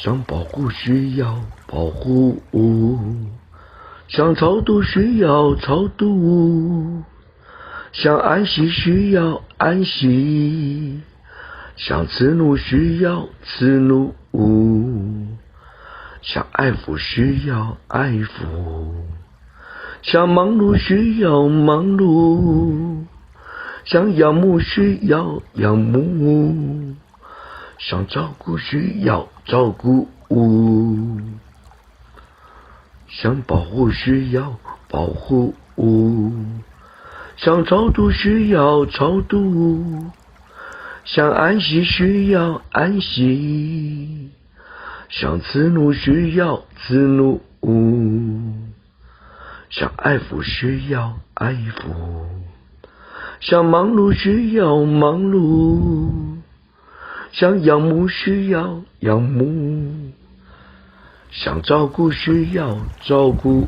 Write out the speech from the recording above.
想保护需要保护，想超度需要超度，想安息需要安息，想慈怒需要慈怒，想爱抚需要爱抚，想忙碌需要忙碌，想仰慕需要仰慕，想照顾需要照顾，想保护需要保护，想超度需要超度，想安息需要安息，想慈怒需要慈怒，想爱抚需要爱抚，想忙碌需要忙碌，想仰慕需要仰慕，想照顾需要照顾。